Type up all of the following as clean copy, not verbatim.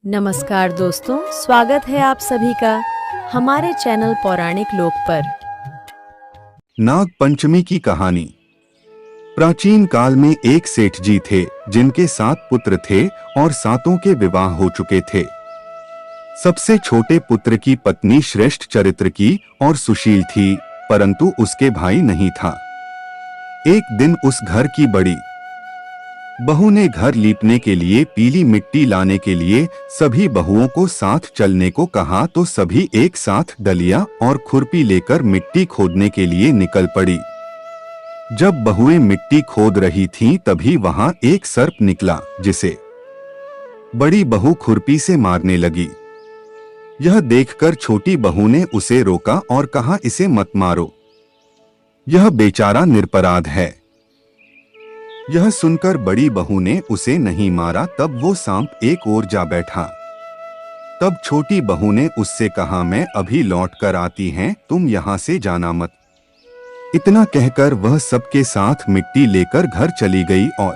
नमस्कार दोस्तों, स्वागत है आप सभी का हमारे चैनल पौराणिक लोक पर। नाग पंचमी की कहानी। प्राचीन काल में एक सेठ जी थे जिनके 7 पुत्र थे और सातों के विवाह हो चुके थे। सबसे छोटे पुत्र की पत्नी श्रेष्ठ चरित्र की और सुशील थी, परंतु उसके भाई नहीं था। एक दिन उस घर की बड़ी बहू ने घर लीपने के लिए पीली मिट्टी लाने के लिए सभी बहुओं को साथ चलने को कहा, तो सभी एक साथ डलिया और खुरपी लेकर मिट्टी खोदने के लिए निकल पड़ी। जब बहुएं मिट्टी खोद रही थीं, तभी वहां एक सर्प निकला, जिसे बड़ी बहू खुरपी से मारने लगी। यह देखकर छोटी बहू ने उसे रोका और कहा, इसे मत मारो, यह बेचारा निरपराध है। यह सुनकर बड़ी बहू ने उसे नहीं मारा। तब वो सांप एक ओर जा बैठा। तब छोटी बहू ने उससे कहा, मैं अभी लौट कर आती हैं, तुम यहाँ से जाना मत। इतना कहकर वह सबके साथ मिट्टी लेकर घर चली गई और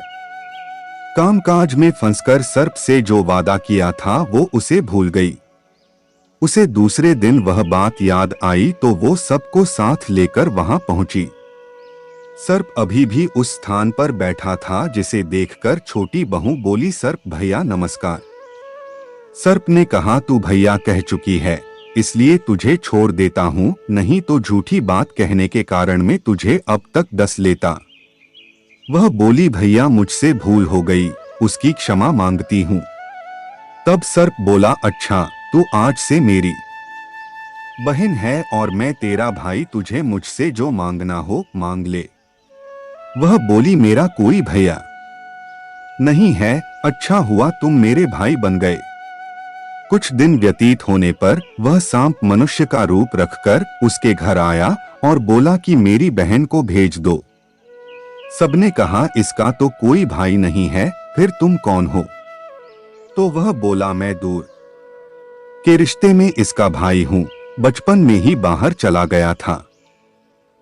कामकाज में फंसकर सर्प से जो वादा किया था वो उसे भूल गई। उसे दूसरे दिन वह बात याद आई तो वो सबको साथ लेकर वहां पहुंची। सर्प अभी भी उस स्थान पर बैठा था, जिसे देखकर छोटी बहू बोली, सर्प भैया नमस्कार। सर्प ने कहा, तू भैया कह चुकी है, इसलिए तुझे छोड़ देता हूँ, नहीं तो झूठी बात कहने के कारण में तुझे अब तक डस लेता। वह बोली, भैया मुझसे भूल हो गई, उसकी क्षमा मांगती हूँ। तब सर्प बोला, अच्छा, तू आज से मेरी बहन है और मैं तेरा भाई, तुझे मुझसे जो मांगना हो मांग ले। वह बोली, मेरा कोई भैया नहीं है, अच्छा हुआ तुम मेरे भाई बन गए। कुछ दिन व्यतीत होने पर वह सांप मनुष्य का रूप रखकर उसके घर आया और बोला कि मेरी बहन को भेज दो। सबने कहा, इसका तो कोई भाई नहीं है, फिर तुम कौन हो? तो वह बोला, मैं दूर के रिश्ते में इसका भाई हूँ, बचपन में ही बाहर चला गया था।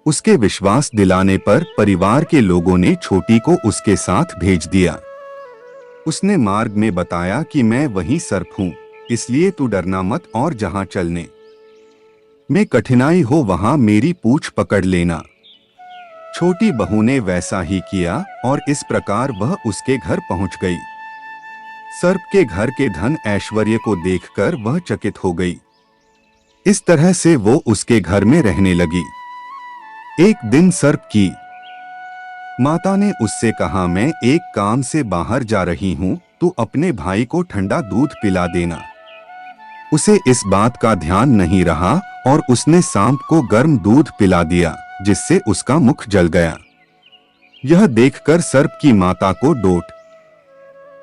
उसके विश्वास दिलाने पर परिवार के लोगों ने छोटी को उसके साथ भेज दिया। उसने मार्ग में बताया कि मैं वही सर्प हूँ, इसलिए तू डरना मत और जहां चलने में कठिनाई हो वहां मेरी पूंछ पकड़ लेना। छोटी बहू ने वैसा ही किया और इस प्रकार वह उसके घर पहुंच गई। सर्प के घर के धन ऐश्वर्य को देखकर वह चकित हो गई। इस तरह से वो उसके घर में रहने लगी। एक दिन सर्प की माता ने उससे कहा, मैं एक काम से बाहर जा रही हूँ, तू अपने भाई को ठंडा दूध पिला देना। उसे इस बात का ध्यान नहीं रहा और उसने सांप को गर्म दूध पिला दिया, जिससे उसका मुख जल गया। यह देखकर सर्प की माता को डोट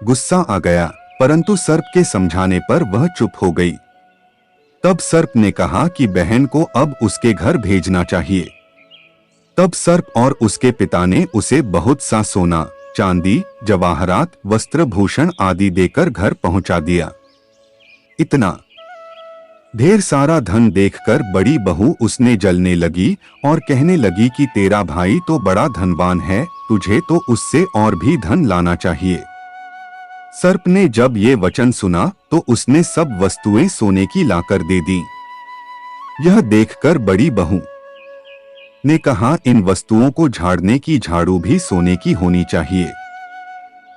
गुस्सा आ गया, परंतु सर्प के समझाने पर वह चुप हो गई। तब सर्प ने कहा कि बहन को अब उसके घर भेजना चाहिए। तब सर्प और उसके पिता ने उसे बहुत सा सोना, चांदी, जवाहरात, वस्त्र भूषण आदि देकर घर पहुंचा दिया। इतना ढेर सारा धन देखकर बड़ी बहू उसने जलने लगी और कहने लगी कि तेरा भाई तो बड़ा धनवान है, तुझे तो उससे और भी धन लाना चाहिए। सर्प ने जब ये वचन सुना तो उसने सब वस्तुएं सोने की लाकर दे दी। यह देखकर बड़ी बहू ने कहा, इन वस्तुओं को झाड़ने की झाड़ू भी सोने की होनी चाहिए।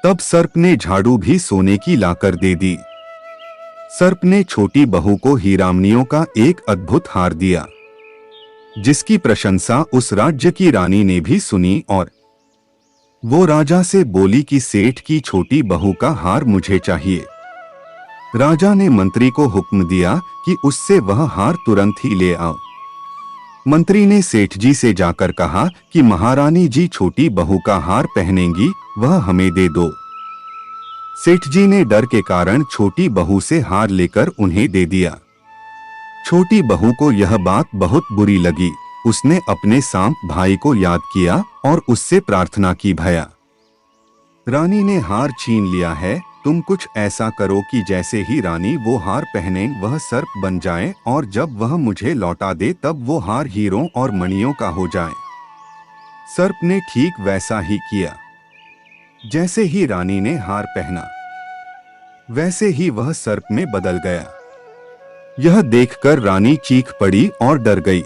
तब सर्प ने झाड़ू भी सोने की लाकर दे दी। सर्प ने छोटी बहू को हीरामनियों का एक अद्भुत हार दिया, जिसकी प्रशंसा उस राज्य की रानी ने भी सुनी और वो राजा से बोली कि सेठ की छोटी बहू का हार मुझे चाहिए। राजा ने मंत्री को हुक्म दिया कि उससे वह हार तुरंत ही ले आओ। मंत्री ने सेठ जी से जाकर कहा कि महारानी जी छोटी बहू का हार पहनेंगी, वह हमें दे दो। सेठ जी ने डर के कारण छोटी बहू से हार लेकर उन्हें दे दिया। छोटी बहू को यह बात बहुत बुरी लगी। उसने अपने सांप भाई को याद किया और उससे प्रार्थना की, भैया रानी ने हार छीन लिया है, तुम कुछ ऐसा करो कि जैसे ही रानी वो हार पहने वह सर्प बन जाए और जब वह मुझे लौटा दे तब वो हार हीरों और मणियों का हो जाए। सर्प ने ठीक वैसा ही किया। जैसे ही रानी ने हार पहना, वैसे ही वह सर्प में बदल गया। यह देखकर रानी चीख पड़ी और डर गई।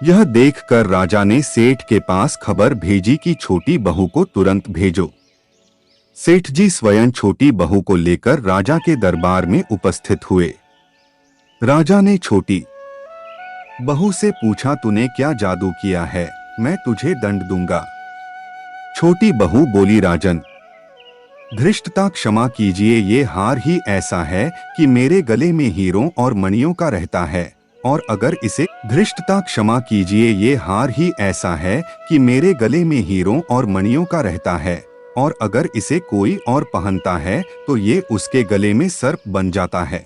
यह देखकर राजा ने सेठ के पास खबर भेजी कि छोटी बहू को तुरंत भेजो। सेठ जी स्वयं छोटी बहू को लेकर राजा के दरबार में उपस्थित हुए। राजा ने छोटी बहू से पूछा, तूने क्या जादू किया है? मैं तुझे दंड दूंगा। छोटी बहू बोली, राजन धृष्टता क्षमा कीजिए, ये हार ही ऐसा है कि मेरे गले में हीरों और मणियों का रहता है, और अगर इसे धृष्टता क्षमा कीजिए, ये हार ही ऐसा है कि मेरे गले में हीरों और मणियों का रहता है, और अगर इसे कोई और पहनता है तो ये उसके गले में सर्प बन जाता है।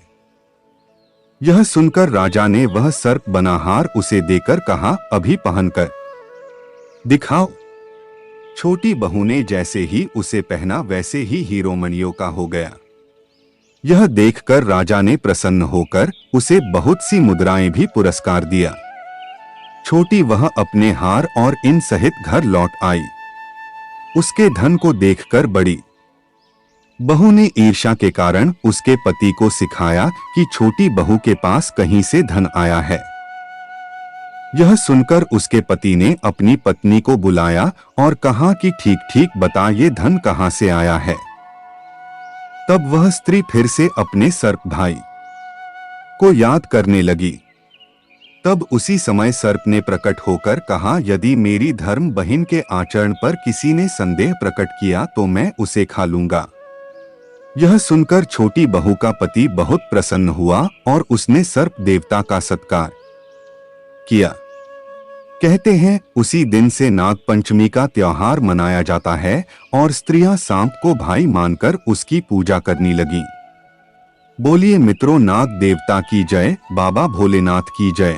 यह सुनकर राजा ने वह सर्प बना हार उसे देकर कहा, अभी पहनकर दिखाओ। छोटी बहू ने जैसे ही उसे पहना वैसे ही हीरो मणियों का हो गया। यह देखकर राजा ने प्रसन्न होकर उसे बहुत सी मुद्राएं भी पुरस्कार दिया। छोटी वह अपने हार और इन सहित घर लौट आई। उसके धन को देखकर बड़ी बहू ने ईर्ष्या के कारण उसके पति को सिखाया कि छोटी बहू के पास कहीं से धन आया है। यह सुनकर उसके पति ने अपनी पत्नी को बुलाया और कहा कि ठीक ठीक बता, ये धन कहां से आया है। तब वह स्त्री फिर से अपने सर्प भाई को याद करने लगी। तब उसी समय सर्प ने प्रकट होकर कहा, यदि मेरी धर्म बहन के आचरण पर किसी ने संदेह प्रकट किया तो मैं उसे खा लूंगा। यह सुनकर छोटी बहू का पति बहुत प्रसन्न हुआ और उसने सर्प देवता का सत्कार किया। कहते हैं उसी दिन से नाग पंचमी का त्योहार मनाया जाता है और स्त्रियां सांप को भाई मानकर उसकी पूजा करने लगी। बोलिए मित्रों, नाग देवता की जय, बाबा भोलेनाथ की जय।